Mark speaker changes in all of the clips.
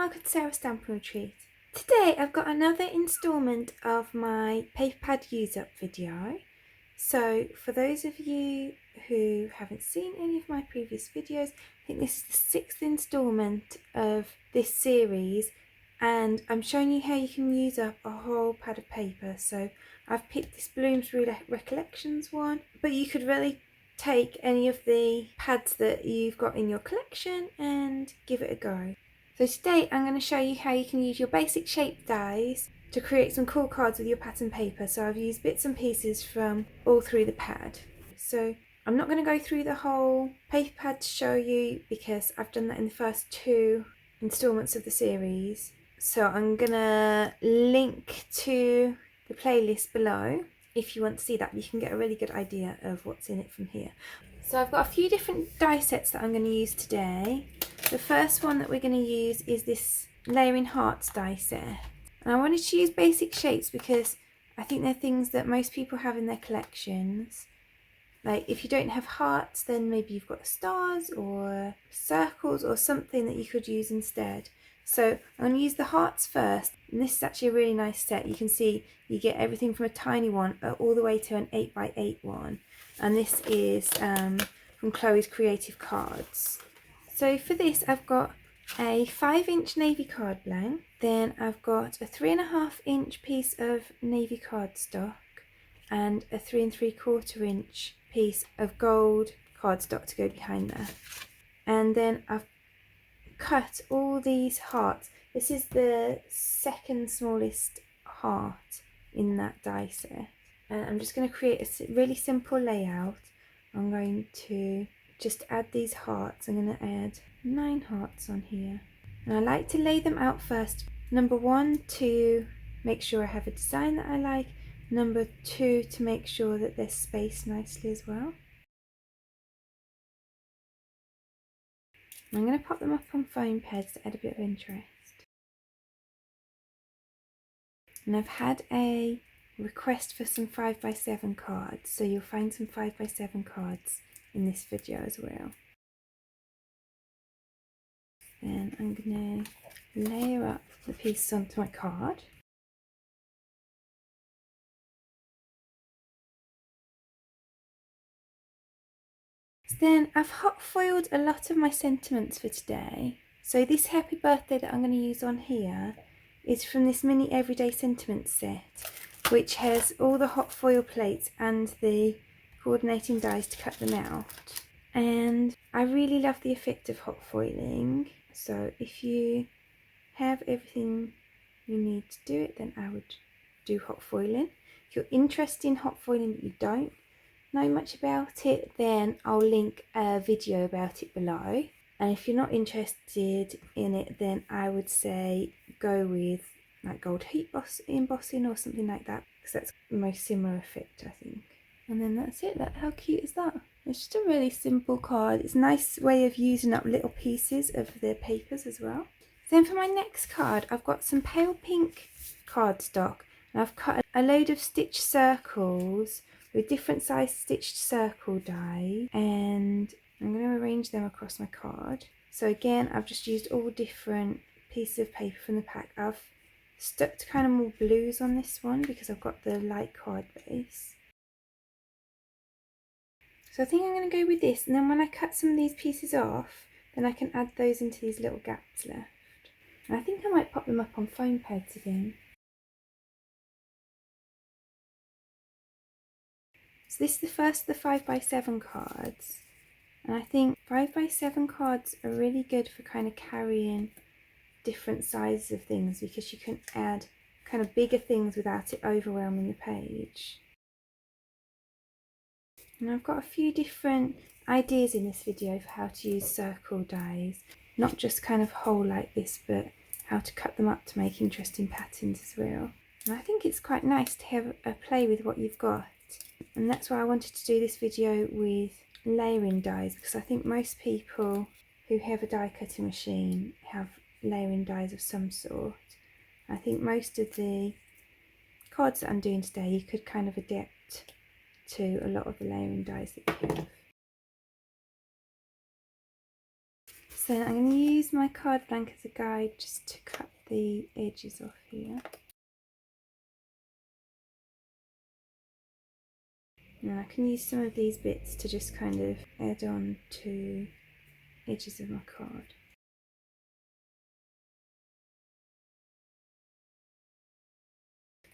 Speaker 1: welcome to Sarah's Stamping Retreat. Today I've got another instalment of my paper pad use up video. So for those of you who haven't seen any of my previous videos, I think this is the 6th instalment of this series, and I'm showing you how you can use up a whole pad of paper. So I've picked this Bloomsbury Recollections one, but you could really take any of the pads that you've got in your collection and give it a go. So today I'm going to show you how you can use your basic shape dies to create some cool cards with your pattern paper. So I've used bits and pieces from all through the pad. So I'm not going to go through the whole paper pad to show you because I've done that in the first 2 instalments of the series. So I'm going to link to the playlist below. If you want to see that, you can get a really good idea of what's in it from here. So I've got a few different die sets that I'm going to use today. The first one that we're going to use is this Layering Hearts die set. And I wanted to use basic shapes because I think they're things that most people have in their collections. Like if you don't have hearts, then maybe you've got stars or circles or something that you could use instead. So I'm going to use the hearts first, and this is actually a really nice set. You can see you get everything from a tiny one all the way to an 8x8 one, and this is from Chloe's Creative Cards. So for this I've got a 5-inch navy card blank, then I've got a 3.5-inch piece of navy cardstock and a 3 3/4-inch piece of gold cardstock to go behind there. And then I've cut all these hearts. This is the second smallest heart in that die set, and I'm just going to create a really simple layout. I'm going to just add these hearts. I'm going to add 9 hearts on here, and I like to lay them out first. Number 1 to make sure I have a design that I like, number 2 to make sure that they're spaced nicely as well. I'm going to pop them up on foam pads to add a bit of interest. And I've had a request for some 5x7 cards, so you'll find some 5x7 cards in this video as well. Then I'm going to layer up the pieces onto my card. Then I've hot foiled a lot of my sentiments for today. So this happy birthday that I'm going to use on here is from this mini everyday sentiments set, which has all the hot foil plates and the coordinating dies to cut them out. And I really love the effect of hot foiling. So if you have everything you need to do it, then I would do hot foiling. If you're interested in hot foiling but you don't know much about it, then I'll link a video about it below. And if you're not interested in it, then I would say go with like gold heat embossing or something like that, because that's the most similar effect, I think. And then that's it. How cute is that? It's just a really simple card. It's a nice way of using up little pieces of the papers as well. Then for my next card, I've got some pale pink cardstock, and I've cut a load of stitched circles with different size stitched circle die, and I'm going to arrange them across my card. So again, I've just used all different pieces of paper from the pack. I've stuck to kind of more blues on this one because I've got the light card base. So I think I'm going to go with this, and then when I cut some of these pieces off, then I can add those into these little gaps left. And I think I might pop them up on foam pads again. So this is the first of the 5x7 cards, and I think 5x7 cards are really good for kind of carrying different sizes of things, because you can add kind of bigger things without it overwhelming the page. And I've got a few different ideas in this video for how to use circle dies, not just kind of whole like this, but how to cut them up to make interesting patterns as well. And I think it's quite nice to have a play with what you've got. And that's why I wanted to do this video with layering dies, because I think most people who have a die cutting machine have layering dies of some sort. I think most of the cards that I'm doing today you could kind of adapt to a lot of the layering dies that you have. So I'm going to use my card blank as a guide just to cut the edges off here. And I can use some of these bits to just kind of add on to edges of my card.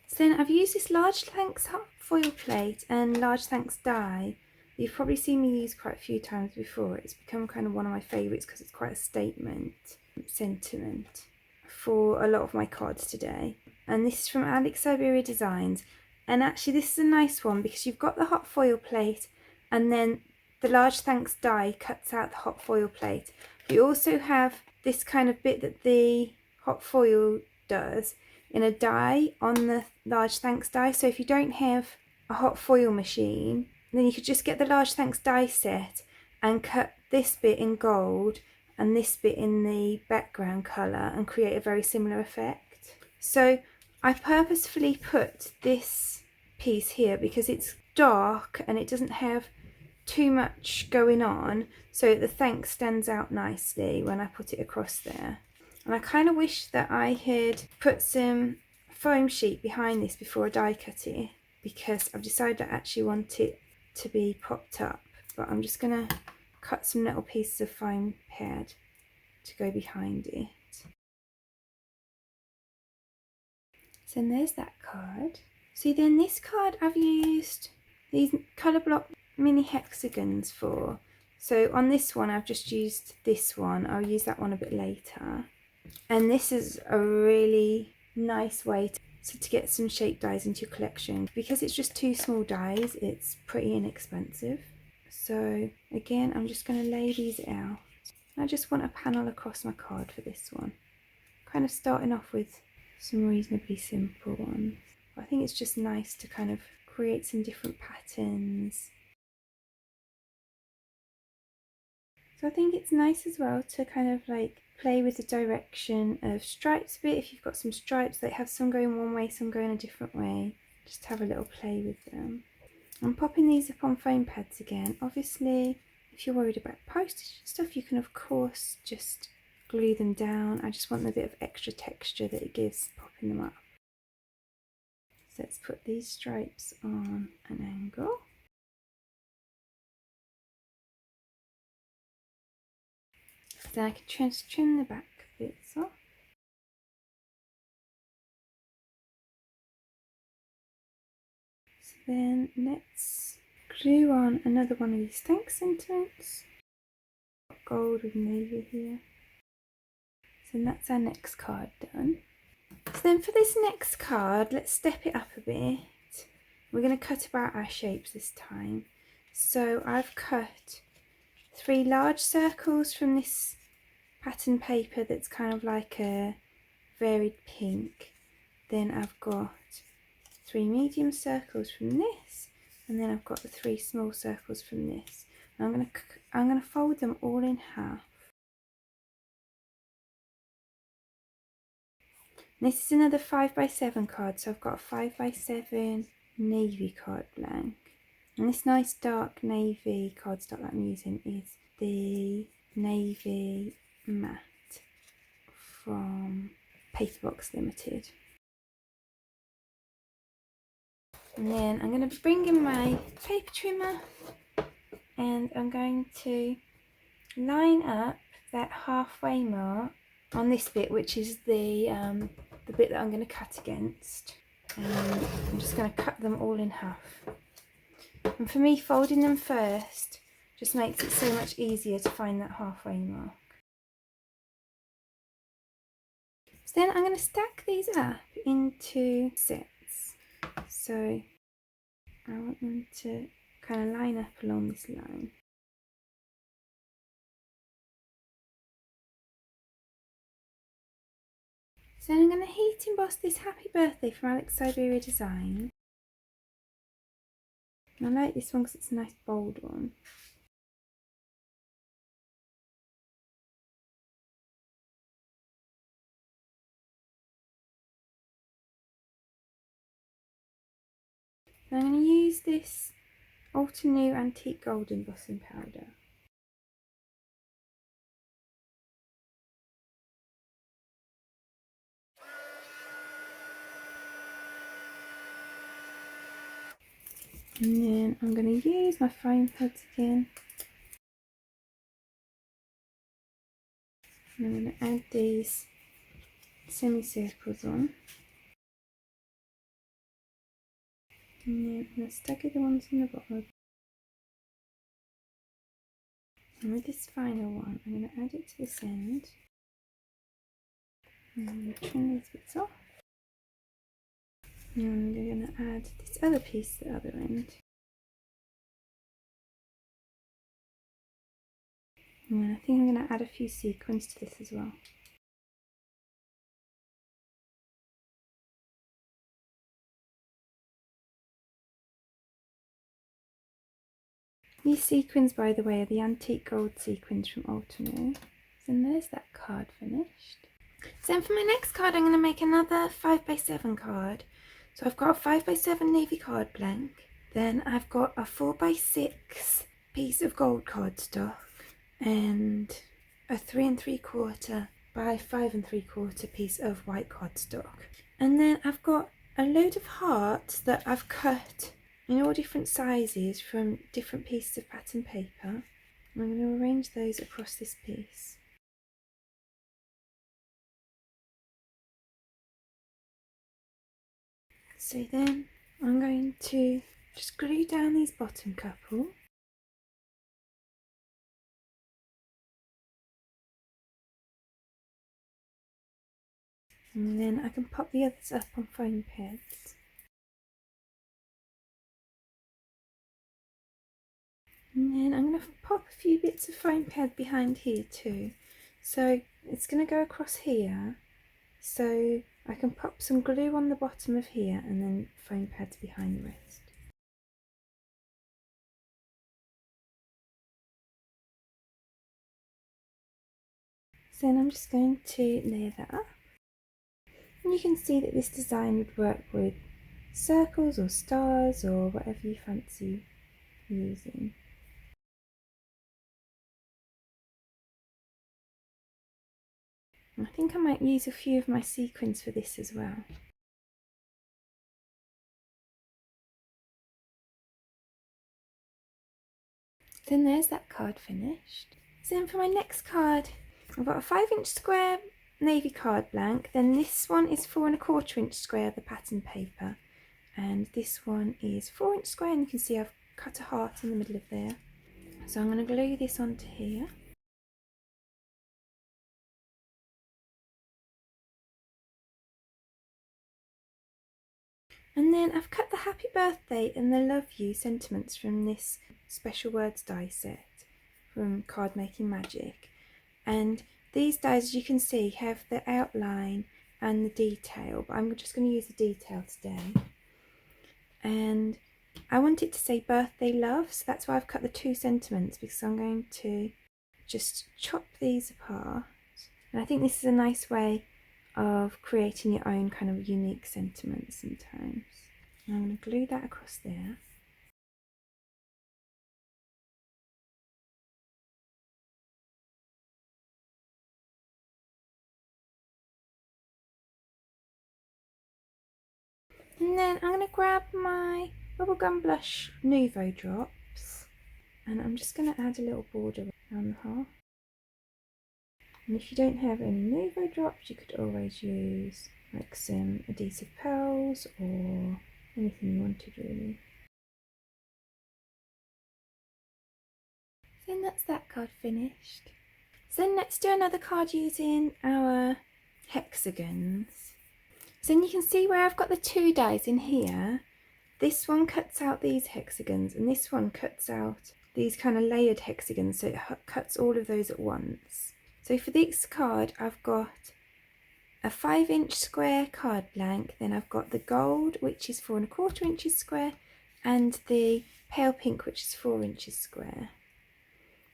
Speaker 1: So then I've used this large thanks foil plate and large thanks die. You've probably seen me use quite a few times before. It's become kind of one of my favourites because it's quite a statement sentiment for a lot of my cards today. And this is from Alex Siberia Designs. And actually this is a nice one because you've got the hot foil plate and then the large thanks die cuts out the hot foil plate. You also have this kind of bit that the hot foil does in a die on the large thanks die. So if you don't have a hot foil machine, then you could just get the large thanks die set and cut this bit in gold and this bit in the background colour and create a very similar effect. So I purposefully put this piece here because it's dark and it doesn't have too much going on, so the thanks stands out nicely when I put it across there. And I kind of wish that I had put some foam sheet behind this before I die cut it, because I've decided I actually want it to be popped up, but I'm just going to cut some little pieces of foam pad to go behind it. So there's that card. So then this card I've used these colour block mini hexagons for. So on this one I've just used this one. I'll use that one a bit later. And this is a really nice way to get some shape dies into your collection. Because it's just two small dies, it's pretty inexpensive. So again, I'm just going to lay these out. I just want a panel across my card for this one. Kind of starting off with some reasonably simple ones. But I think it's just nice to kind of create some different patterns. So I think it's nice as well to kind of like play with the direction of stripes a bit. If you've got some stripes that have some going one way, some going a different way, just have a little play with them. I'm popping these up on foam pads again. Obviously, if you're worried about postage and stuff, you can of course just glue them down. I just want the bit of extra texture that it gives popping them up. So let's put these stripes on an angle. Then I can just trim the back bits off. So then let's glue on another one of these thanks sentiments. Gold with navy here. So that's our next card done. So then for this next card, let's step it up a bit. We're going to cut about our shapes this time. So I've cut 3 large circles from this pattern paper that's kind of like a varied pink. Then I've got 3 medium circles from this, and then I've got the 3 small circles from this. And I'm gonna fold them all in half. And this is another 5x7 card, so I've got a 5x7 navy card blank. And this nice dark navy cardstock that I'm using is the Navy Matte from Paperbox Limited. And then I'm going to bring in my paper trimmer and I'm going to line up that halfway mark on this bit, which is the bit that I'm going to cut against. And I'm just going to cut them all in half. And for me, folding them first just makes it so much easier to find that halfway mark. So then I'm going to stack these up into sets. So I want them to kind of line up along this line. So then I'm going to heat emboss this Happy Birthday from Alex Siberia Design. And I like this one because it's a nice bold one. And I'm going to use this Ultra New Antique Gold embossing powder. And then I'm going to use my foam pads again. And I'm going to add these semicircles on. And then I'm going to stagger the ones on the bottom. And with this final one, I'm going to add it to this end. And I'm going to trim these bits off. And we're going to add this other piece to the other end. And I think I'm going to add a few sequins to this as well. These sequins, by the way, are the antique gold sequins from Ultimo. And there's that card finished. So then for my next card, I'm going to make another 5x7 card. So I've got a 5x7 navy card blank. Then I've got a 4x6 piece of gold cardstock and a 3 3/4 by 5 3/4 piece of white cardstock. And then I've got a load of hearts that I've cut in all different sizes from different pieces of pattern paper. I'm going to arrange those across this piece. So then I'm going to just glue down these bottom couple. And then I can pop the others up on foam pads. And then I'm going to pop a few bits of foam pad behind here too. So it's going to go across here. So I can pop some glue on the bottom of here and then foam pads behind the rest. So then I'm just going to layer that up. And you can see that this design would work with circles or stars or whatever you fancy using. I think I might use a few of my sequins for this as well. Then there's that card finished. So then for my next card, I've got a 5-inch square navy card blank. Then this one is 4 1/4-inch square, the pattern paper. And this one is 4-inch square, and you can see I've cut a heart in the middle of there. So I'm going to glue this onto here. And then I've cut the happy birthday and the love you sentiments from this special words die set from Card Making Magic. And these dies, as you can see, have the outline and the detail, but I'm just going to use the detail today. And I want it to say birthday love, so that's why I've cut the 2 sentiments, because I'm going to just chop these apart. And I think this is a nice way of creating your own kind of unique sentiments sometimes. And I'm going to glue that across there. And then I'm going to grab my bubblegum blush Nouveau drops, and I'm just going to add a little border around the heart. And if you don't have any Nouveau drops, you could always use like some adhesive pearls or anything you wanted really. So then that's that card finished. So then let's do another card using our hexagons. So then you can see where I've got the 2 dies in here. This one cuts out these hexagons and this one cuts out these kind of layered hexagons, so it cuts all of those at once. So for this card I've got a 5-inch square card blank, then I've got the gold, which is 4 1/4 inches square, and the pale pink, which is 4 inches square.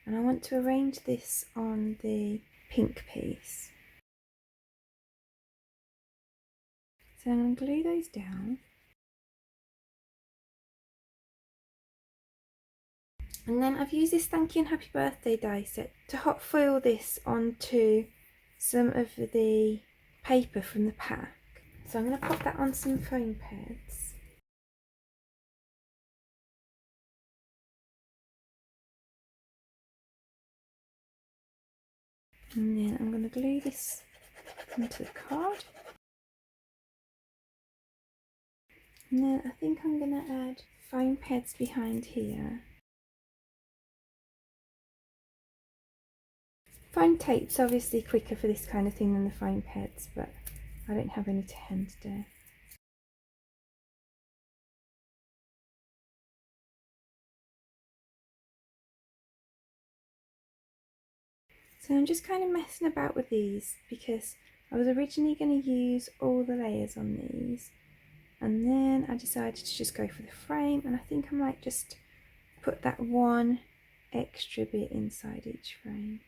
Speaker 1: And I want to arrange this on the pink piece. So I'm going to glue those down. And then I've used this Thank You and Happy Birthday die set to hot foil this onto some of the paper from the pack. So I'm going to pop that on some foam pads. And then I'm going to glue this onto the card. And then I think I'm going to add foam pads behind here. Foam tape's obviously quicker for this kind of thing than the foam pads, but I don't have any to hand today. So I'm just kind of messing about with these because I was originally going to use all the layers on these, and then I decided to just go for the frame, and I think I might just put that one extra bit inside each frame.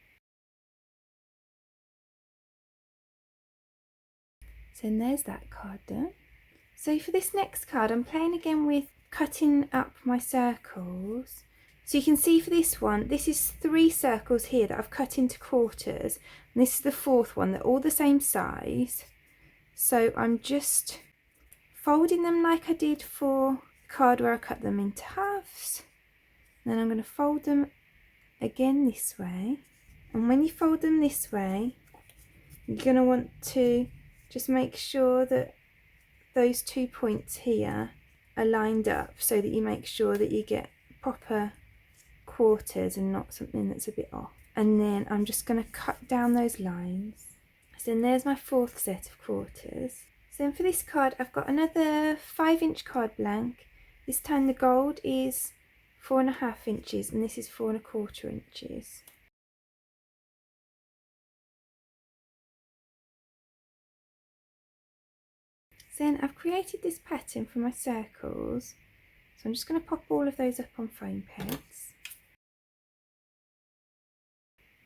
Speaker 1: So then there's that card done. So for this next card I'm playing again with cutting up my circles. So you can see for this one, this is 3 circles here that I've cut into quarters, and this is the 4th one. They're all the same size. So I'm just folding them like I did for the card where I cut them into halves. And then I'm going to fold them again this way. And when you fold them this way, you're going to want to just make sure that those 2 points here are lined up so that you make sure that you get proper quarters and not something that's a bit off. And then I'm just going to cut down those lines. So then there's my 4th set of quarters. So then for this card I've got another 5-inch card blank. This time the gold is 4.5 inches and this is 4.25 inches. Then I've created this pattern for my circles, so I'm just going to pop all of those up on foam pads.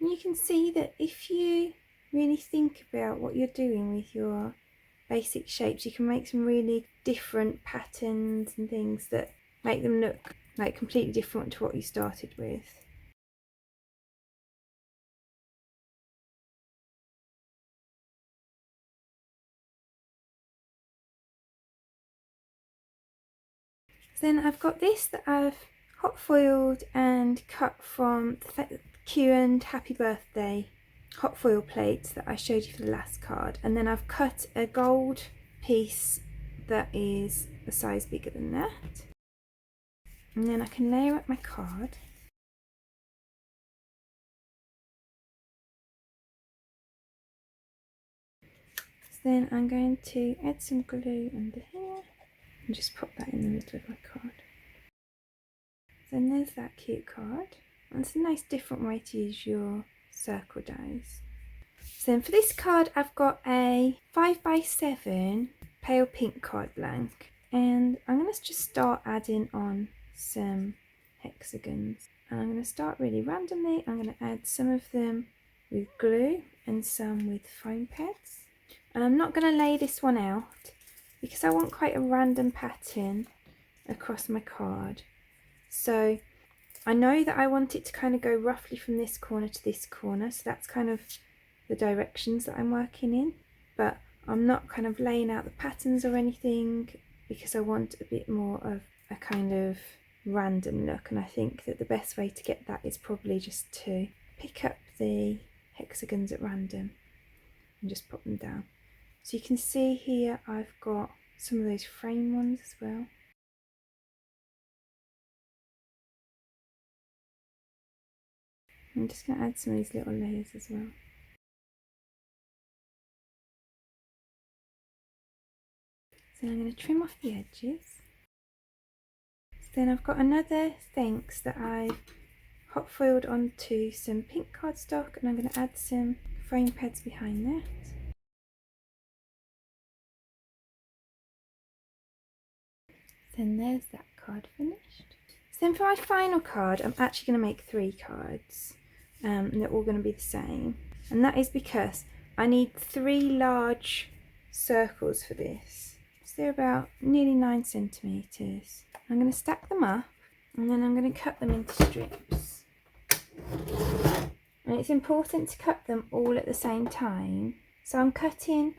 Speaker 1: And you can see that if you really think about what you're doing with your basic shapes, you can make some really different patterns and things that make them look like completely different to what you started with. Then I've got this that I've hot foiled and cut from the Q and Happy Birthday hot foil plates that I showed you for the last card, and then I've cut a gold piece that is a size bigger than that, and then I can layer up my card. So then I'm going to add some glue under here and just pop that in the middle of my card. Then there's that cute card, and it's a nice different way to use your circle dies. So then for this card I've got a 5x7 pale pink card blank, and I'm going to just start adding on some hexagons, and I'm going to start really randomly. I'm going to add some of them with glue and some with foam pads, and I'm not going to lay this one out because I want quite a random pattern across my card. So I know that I want it to kind of go roughly from this corner to this corner, so that's kind of the directions that I'm working in, but I'm not kind of laying out the patterns or anything because I want a bit more of a kind of random look, and I think that the best way to get that is probably just to pick up the hexagons at random and just put them down. So you can see here I've got some of those frame ones as well. I'm just going to add some of these little layers as well. So I'm going to trim off the edges. So then I've got another thanks that I've hot foiled onto some pink cardstock, and I'm going to add some foam pads behind that. Then there's that card finished. So then for my final card, I'm actually going to make 3 cards, and they're all going to be the same. And that is because I need 3 large circles for this. So they're about nearly 9 centimetres. I'm going to stack them up, and then I'm going to cut them into strips. And it's important to cut them all at the same time. So I'm cutting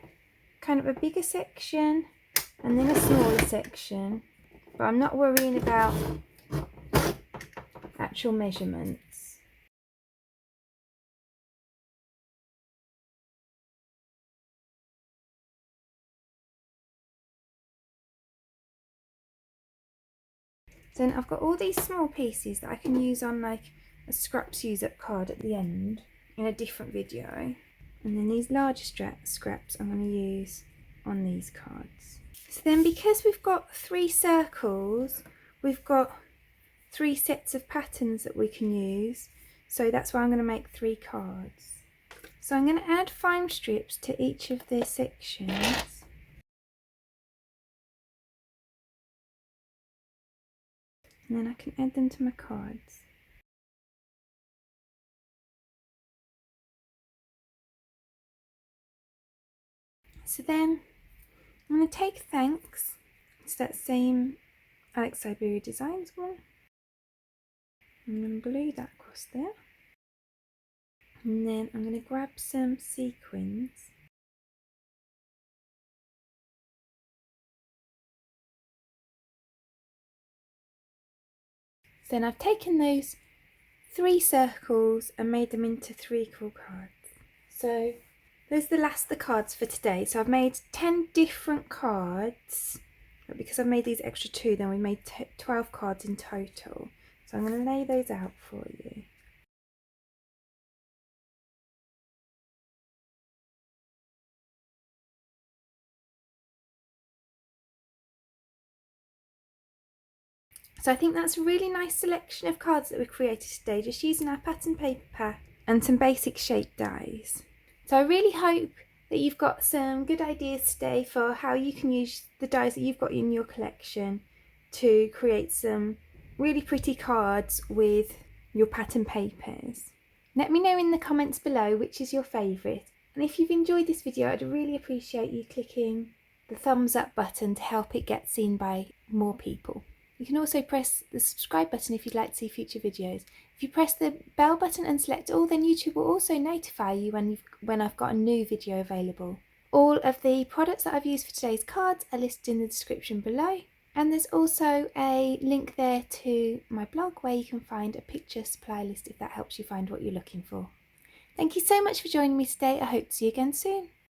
Speaker 1: kind of a bigger section and then a smaller section, but I'm not worrying about actual measurements. So then I've got all these small pieces that I can use on like a scraps use up card at the end in a different video. And then these larger scraps I'm going to use on these cards. So then because we've got 3 circles, we've got 3 sets of patterns that we can use. So that's why I'm going to make 3 cards. So I'm going to add foam strips to each of their sections. And then I can add them to my cards. So then I'm going to take thanks to that same Alex Siberia Designs one. I'm going to glue that across there. And then I'm going to grab some sequins. Then I've taken those 3 circles and made them into 3 equal cards. So those are the last of the cards for today. So I've made 10 different cards, but because I've made these extra 2, then we made 12 cards in total. So I'm going to lay those out for you. So I think that's a really nice selection of cards that we've created today, just using our pattern paper pack and some basic shape dies. So I really hope that you've got some good ideas today for how you can use the dies that you've got in your collection to create some really pretty cards with your pattern papers. Let me know in the comments below which is your favourite, and if you've enjoyed this video I'd really appreciate you clicking the thumbs up button to help it get seen by more people. You can also press the subscribe button if you'd like to see future videos. If you press the bell button and select all, then YouTube will also notify you when I've got a new video available. All of the products that I've used for today's cards are listed in the description below, and there's also a link there to my blog where you can find a picture supply list if that helps you find what you're looking for. Thank you so much for joining me today. I hope to see you again soon.